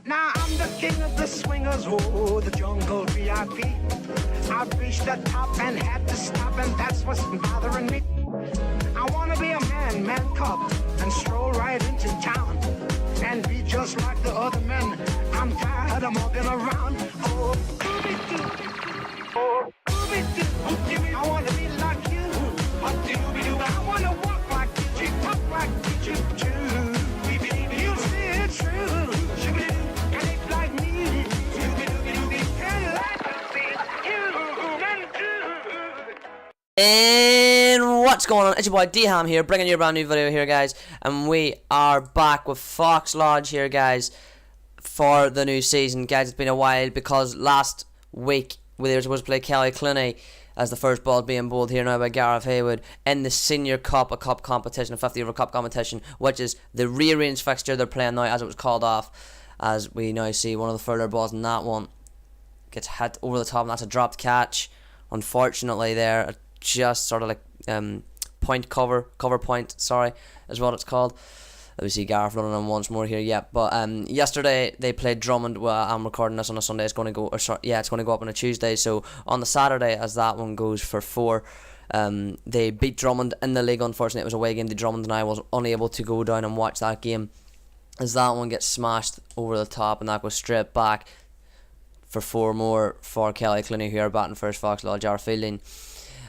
Now I'm the king of the swingers, oh, the jungle VIP. I've reached the top and had to stop, and that's what's bothering me. I wanna be a man cub, and stroll right into town, and be just like the other men. I'm tired of walking around. Oh, oh, I wanna be like you. I wanna walk like you, talk like you too. You see it's true, and it's like me. And life is human too. And what's going on? It's your boy D-Ham here, bringing you a brand new video here, guys. And we are back with Fox Lodge here, guys, for the new season. Guys, it's been a while because last week we were supposed to play KillyClooney as the first ball being bowled here now by Gareth Haywood in the Senior Cup, a cup competition, a 50 over cup competition, which is the rearranged fixture they're playing now as it was called off. As we now see one of the further balls in that one gets hit over the top, and that's a dropped catch. Unfortunately there, just sort of like cover point, sorry, is what it's called. We see Gareth running on once more here, yeah. But yesterday they played Drummond. Well, I'm recording this on a Sunday. It's going to go, it's going to go up on a Tuesday. So on the Saturday, as that one goes for 4, they beat Drummond in the league. Unfortunately, it was a away game to Drummond, and I was unable to go down and watch that game, as that one gets smashed over the top, and that goes straight back for 4 more for KillyClooney, who are batting first. Fox Lodge are fielding.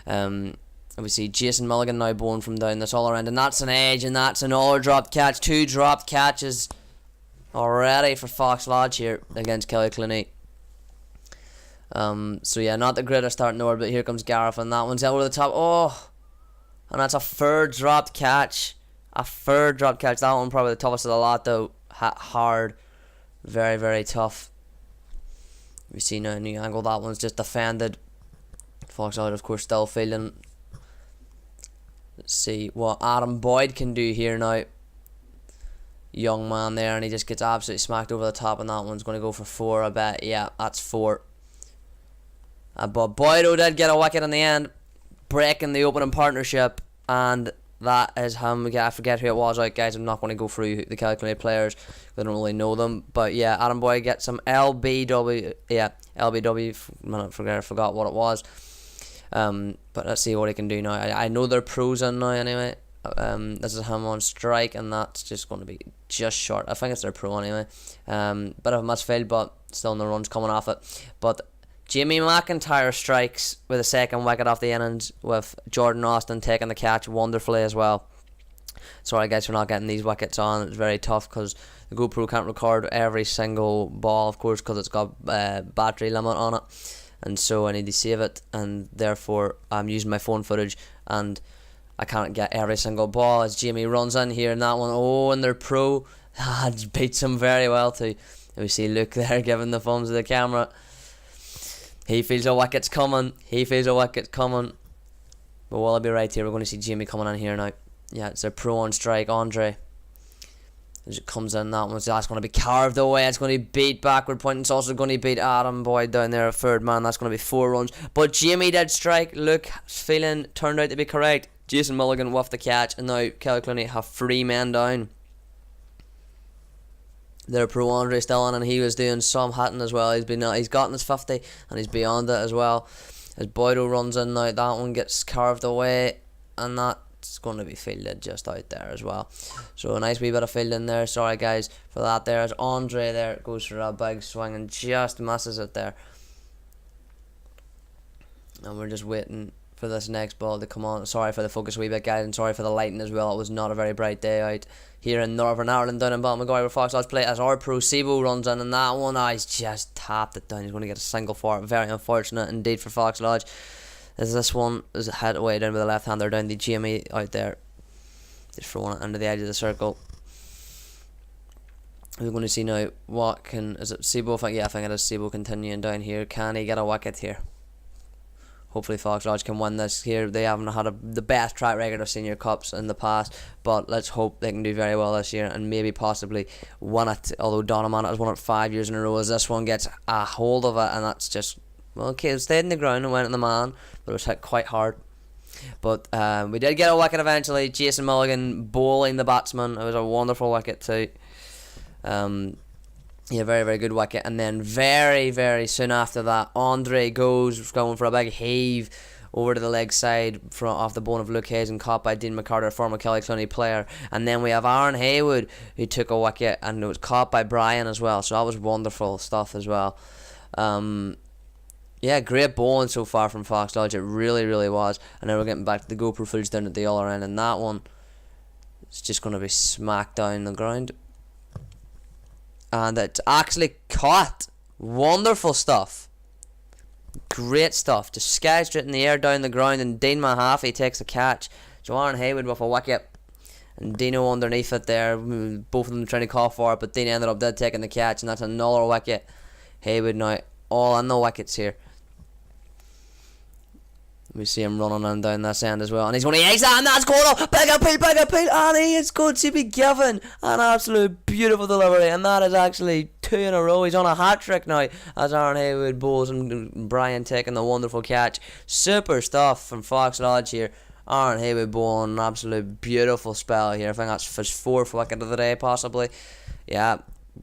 And we see Jason Mulligan now bowling from down this all around, and that's an edge, and that's another dropped catch. 2 dropped catches already for Fox Lodge here against KillyClooney. So yeah, not the greatest start in the world, but here comes Gareth, and that one's over the top. Oh, and that's a third dropped catch. A third dropped catch. That one probably the toughest of the lot, though. Hard, very, very tough. We see now a new angle. That one's just defended. Fox Lodge, of course, still fielding. Let's see what Adam Boyd can do here now. Young man there, and he just gets absolutely smacked over the top, and that one's going to go for 4, I bet. Yeah, that's 4. But Boyd did get a wicket in the end, breaking the opening partnership, and that is him. I forget who it was, right, guys. I'm not going to go through the KillyClooney players, I don't really know them. But yeah, Adam Boyd gets some LBW. Yeah, LBW. I forgot what it was. But let's see what he can do now. I know they're pros in now anyway. This is him on strike, and that's just going to be just short. I think it's their pro anyway. Bit of a misfield, but still no runs coming off it. But Jamie McIntyre strikes with a second wicket off the innings, with Jordan Austin taking the catch wonderfully as well. Sorry guys for not getting these wickets on. It's very tough because the GoPro can't record every single ball, of course, because it's got battery limit on it. And so I need to save it, and therefore I'm using my phone footage, and I can't get every single ball as Jamie runs in here, and that one, oh, and they're pro, beats him very well too. And we see Luke there giving the thumbs to the camera. He feels a wicket's coming. But will I be right here? We're going to see Jamie coming in here now. Yeah, it's their pro on strike, Andre. As it comes in, that's going to be carved away. It's going to be beat backward point. It's also going to beat Adam Boyd down there, a third man. That's going to be 4 runs. But Jamie did strike. Luke's feeling turned out to be correct. Jason Mulligan with the catch, and now KillyClooney have 3 men down. Their pro Andre still on, and he was doing some hitting as well. He's gotten his 50, and he's beyond it as well. As Boydo runs in now, that one gets carved away, and that's going to be fielded just out there as well. So a nice wee bit of fielding there. Sorry guys for that there, as Andre there goes for a big swing and just misses it there. And we're just waiting for this next ball to come on. Sorry for the focus a wee bit, guys, and sorry for the lighting as well. It was not a very bright day out here in Northern Ireland, down in Balmaguire, where Fox Lodge play, as our pro Sebo runs in, and that one, he's just tapped it down. He's going to get a single for it. Very unfortunate indeed for Fox Lodge, as this one is head away down with the left hander down the Jamie out there, just throwing it under the edge of the circle. We're going to see now what can, is it Sebo? Yeah, I think it is Sebo continuing down here. Can he get a wicket here? Hopefully Fox Lodge can win this here. They haven't had the best track record of senior cups in the past, but let's hope they can do very well this year and maybe possibly win it. Although Donovan has won it 5 years in a row, as this one gets a hold of it, and that's just, well, okay, it stayed in the ground and went in the man, but it was hit quite hard. But we did get a wicket eventually. Jason Mulligan bowling the batsman. It was a wonderful wicket too. Yeah, very, very good wicket. And then very, very soon after that, Andre goes going for a big heave over to the leg side from off the bone of Luke Hayes and caught by Dean McCarter, former KillyClooney player. And then we have Aaron Haywood, who took a wicket, and it was caught by Brian as well. So that was wonderful stuff as well. Yeah, great bowling so far from Fox Lodge. It really, really was. And now we're getting back to the GoPro footage down at the other end, and that one is just going to be smacked down the ground. And it's actually caught. Wonderful stuff. Great stuff. Just skies straight in the air down the ground, and Dean Mahaffey takes a catch. Aaron Haywood with a wicket, and Dino underneath it there. Both of them trying to call for it, but Dean ended up dead taking the catch, and that's another wicket. Haywood now all on the wickets here. We see him running on down this end as well, and he's going to ace that, and that's going up. Big appeal, and he is going to be given an absolute beautiful delivery, and that is actually 2 in a row. He's on a hat trick now as Aaron Haywood bowls, and Brian taking the wonderful catch. Super stuff from Fox Lodge here. Aaron Haywood bowling an absolute beautiful spell here. I think that's his 4th wicket of the day, possibly. Yeah.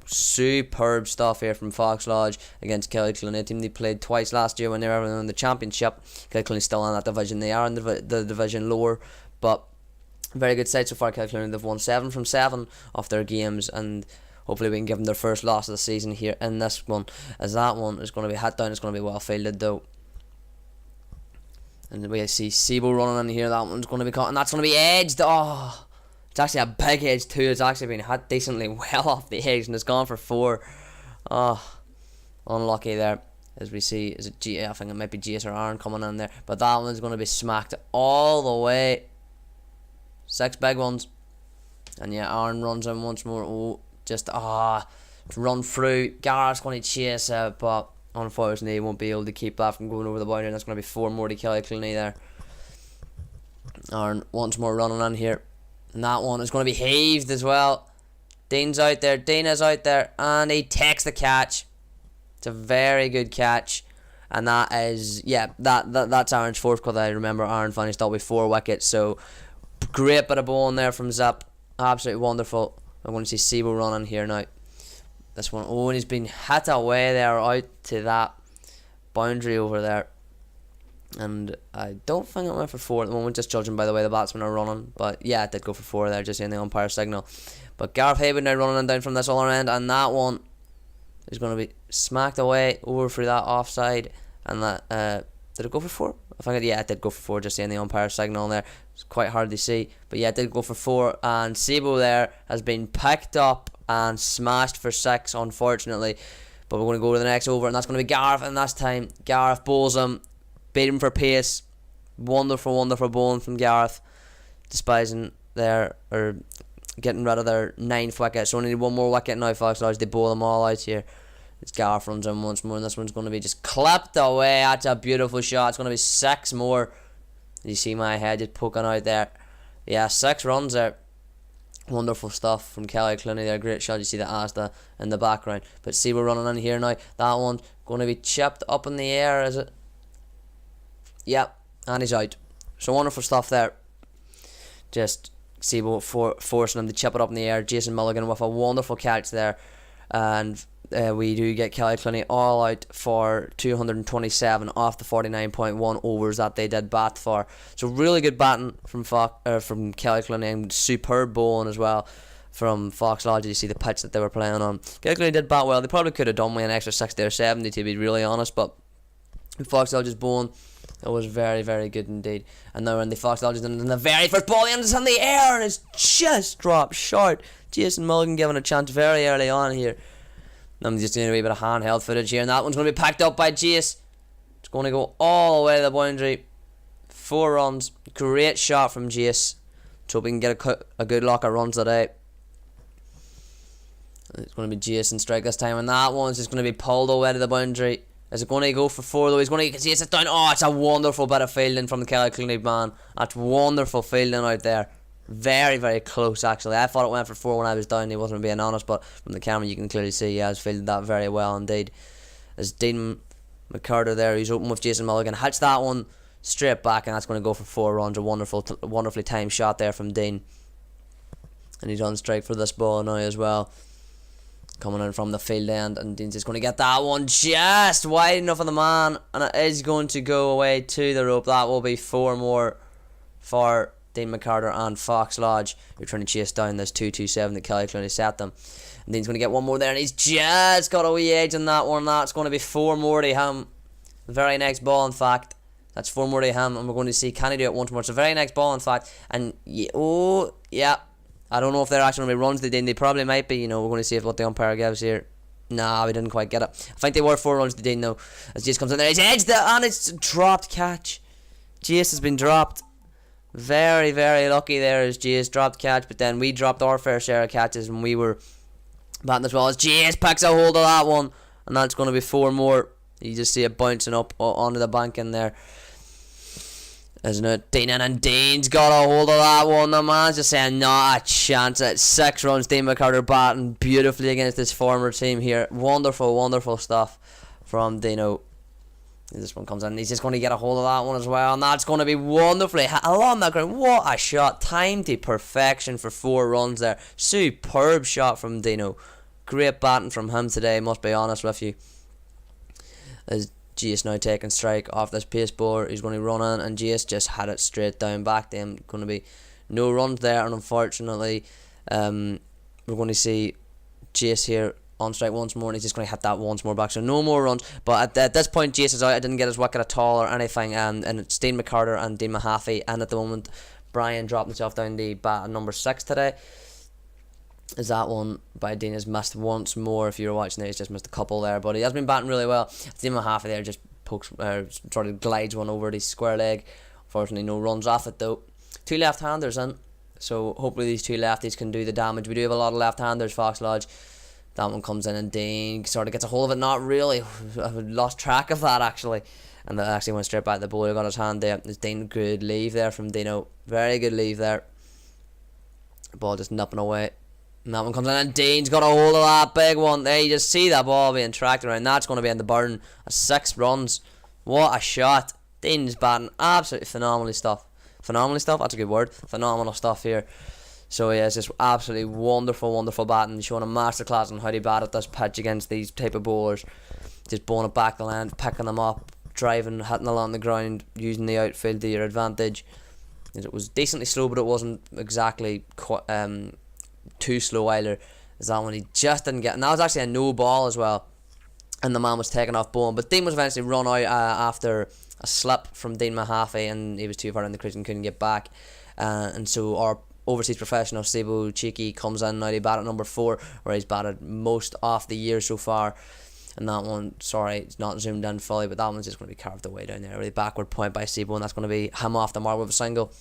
Superb stuff here from Fox Lodge against KillyClooney, a team they played twice last year when they were in the championship. KillyClooney's still in that division. They are in the division lower, but very good side so far. KillyClooney, they've won 7 from 7 of their games, and hopefully we can give them their first loss of the season here in this one, as that one is going to be hit down. It's going to be well fielded though. And we see Sebo running in here. That one's going to be caught, and that's going to be edged. Oh, it's actually a big edge too. It's actually been hit decently well off the edge, and it's gone for 4. Oh, unlucky there. As we see, is it G? I think it might be GS or Aaron coming in there, but that one's going to be smacked all the way. 6 big ones, and yeah, Aaron runs in once more. Oh, just run through. Gareth's going to chase it, but unfortunately he won't be able to keep that from going over the boundary, and that's going to be 4 more to KillyClooney there. Aaron once more running in here. And that one is going to be heaved as well. Dean's out there. Dean is out there. And he takes the catch. It's a very good catch. And that is, yeah, that's Aaron's 4th, because I remember Aaron finished up with 4 wickets. So, great bit of bowling there from Zip. Absolutely wonderful. I'm going to see Sebo running here now. This one, oh, and he's been hit away there out to that boundary over there. And I don't think it went for 4 at the moment, just judging by the way the batsmen are running. But yeah, it did go for 4 there, just in the umpire signal. But Gareth Haywood now running in down from this other end, and that one is going to be smacked away over through that offside. And that, did it go for 4? I think it did go for 4, just in the umpire signal there. It's quite hard to see, but yeah, it did go for 4. And Sebo there has been picked up and smashed for 6, unfortunately. But we're going to go to the next over, and that's going to be Gareth, and this time Gareth bowls him. Beat him for pace. Wonderful, wonderful bowling from Gareth. Despising their, or getting rid of their 9th wicket. So only need 1 more wicket now, Fox Lodge. They bowl them all out here. It's Gareth runs in once more, and this one's going to be just clipped away. That's a beautiful shot. It's going to be 6 more. You see my head just poking out there. Yeah, 6 runs there. Wonderful stuff from KillyClooney there. Great shot. You see the Asda in the background. But see, we're running in here now. That one's going to be chipped up in the air, is it? Yep, and he's out. So wonderful stuff there. Just Sebo forcing him to chip it up in the air. Jason Mulligan with a wonderful catch there. And we do get KillyClooney all out for 227 off the 49.1 overs that they did bat for. So really good batting from KillyClooney, and superb bowling as well from Fox Lodge. You see the pitch that they were playing on. KillyClooney did bat well. They probably could have done with an extra 60 or 70, to be really honest, but Fox Lodge's bowling, it was very, very good indeed. And now when the Fox Lodge is in the very first ball, and it's in the air, and it's just dropped short. Jason Mulligan given a chance very early on here. I'm just doing a wee bit of handheld footage here, and that one's going to be packed up by Jace. It's going to go all the way to the boundary. 4 runs. Great shot from Jace. Let's hope we can get a good lock of runs today. It's going to be Jason strike this time, and that one's just going to be pulled away to the boundary. Is it going to go for 4 though? He's going to see it down. Oh, it's a wonderful bit of fielding from the KillyClooney man. That's wonderful fielding out there. Very, very close actually. I thought it went for 4 when I was down. He wasn't being honest, but from the camera you can clearly see he has fielded that very well indeed. As Dean McCarter there, he's open with Jason Mulligan. Hits that one straight back, and that's going to go for 4 runs. A wonderfully timed shot there from Dean. And he's on strike for this ball now as well. coming in from the field end, and Dean's just going to get that one just wide enough of the man, and it is going to go away to the rope. That will be 4 more for Dean McCarter and Fox Lodge, who are trying to chase down this 227 that KillyClooney set them. And Dean's going to get one more there, and he's just got a wee edge on that one. That's going to be 4 more to him. The very next ball, in fact. That's 4 more to him, and we're going to see, can he do it once more? It's the very next ball, in fact. And, yeah. I don't know if they're actually going to be runs to Dean. They probably might be, we're going to see what the umpire gives here. Nah, we didn't quite get it. I think they were 4 runs to Dean, though. As Jace comes in there, he's edged it, and it's a dropped catch. Jace has been dropped. Very, very lucky there as Jace dropped catch, but then we dropped our fair share of catches when we were batting as well. As Jace picks a hold of that one, and that's going to be 4 more. You just see it bouncing up onto the bank in there. Isn't it? Dean, and Dean's got a hold of that one. The man's just saying, not a chance. It's 6 runs. Dean McCarter batting beautifully against his former team here. Wonderful, wonderful stuff from Dino. This one comes in. He's just going to get a hold of that one as well. And that's going to be wonderfully along that ground. What a shot. Timed to perfection for 4 runs there. Superb shot from Dino. Great batting from him today, must be honest with you. As Jace now taking strike off this pace bowler. He's going to run in, and Jace just had it straight down back to him. Going to be no runs there, and unfortunately we're going to see Jace here on strike once more, and he's just going to hit that once more back, so no more runs. But at this point Jace is out. I didn't get his wicket at all or anything, and it's Dean McCarter and Dean Mahaffey, and at the moment Brian dropped himself down the bat at number 6 today. Is that one by Dean has missed once more. If you're watching there, he's just missed a couple there, but he has been batting really well. Dean Mahaffey there just pokes, sort of glides one over the square leg. Unfortunately, no runs off it though. 2 left-handers in, so hopefully these 2 lefties can do the damage. We do have a lot of left-handers, Fox Lodge. That one comes in, and Dean sort of gets a hold of it. Not really. I lost track of that actually, and that actually went straight back to the bowler. Got his hand there. There's Dean. Good leave there from Dino. Very good leave there. The ball just nipping away. And that one comes in, and Dean's got a hold of that big one. There, you just see that ball being tracked around. That's going to be in the burn. 6 runs. What a shot. Dean's batting absolutely phenomenal stuff. Phenomenal stuff? That's a good word. Phenomenal stuff here. So yeah, it's just absolutely wonderful, wonderful batting. Showing a masterclass on how to bat at this pitch against these type of bowlers. Just bowling it back the line, picking them up, driving, hitting along the ground, using the outfield to your advantage. It was decently slow, but it wasn't exactly too slow either. Is that one he just didn't get, and that was actually a no ball as well, and the man was taken off bowling, but Dean was eventually run out after a slip from Dean Mahaffey, and he was too far in the crease and couldn't get back, and so our overseas professional Sebo Cheeky comes in now to bat at number 4, where he's batted most of the year so far. And that one, sorry, it's not zoomed in fully, but that one's just going to be carved away down there, really backward point by Sebo, and that's going to be him off the mark with a single.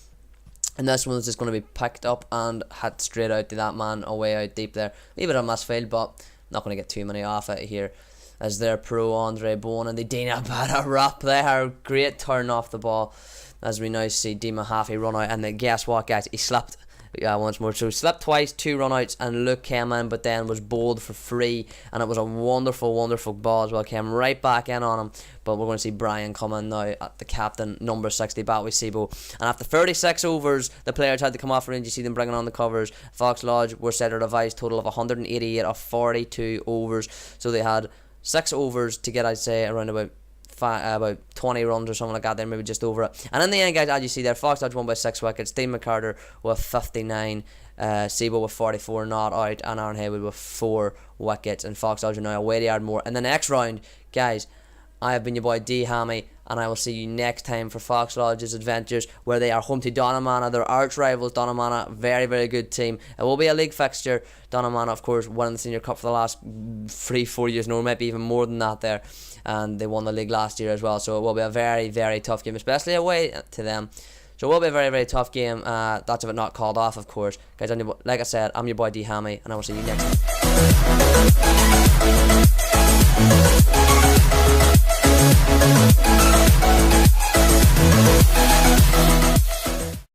And this one's just going to be picked up and hit straight out to that man away out deep there. Leave it a misfield, but not going to get too many off it here. As their pro Andre Bowen, and they Dina bat a rap there. Great turn off the ball. As we now see Dean Mahaffey run out, and then guess what, guys? He slipped once more. So he slipped twice, 2 run outs, and Luke came in, but then was bowled for free, and it was a wonderful, wonderful ball as well. Came right back in on him, but we're going to see Brian come in now at the captain, number 60, bat with Sebo. And after 36 overs, the players had to come off range. You see them bringing on the covers. Fox Lodge were set a revised total of 188 of 42 overs, so they had 6 overs to get, I'd say, around about 20 runs or something like that there, maybe just over it. And in the end, guys, as you see there, Fox Lodge won by 6 wickets. Dean McCarter with 59, Sebo with 44 not out, and Aaron Haywood with 4 wickets. And Fox Lodge are now away to Ardmore. In the next round, guys, I have been your boy D Hammy, and I will see you next time for Fox Lodge's adventures, where they are home to Donamana, their arch rivals. Donamana, very, very good team. It will be a league fixture. Donamana, of course, won the Senior Cup for the last 3-4 years, no, maybe even more than that there, and they won the league last year as well, so it will be a very, very tough game, especially away to them. So it will be a very, very tough game. That's if it not called off, of course. Guys, like I said, I'm your boy D Hammy, and I will see you next time.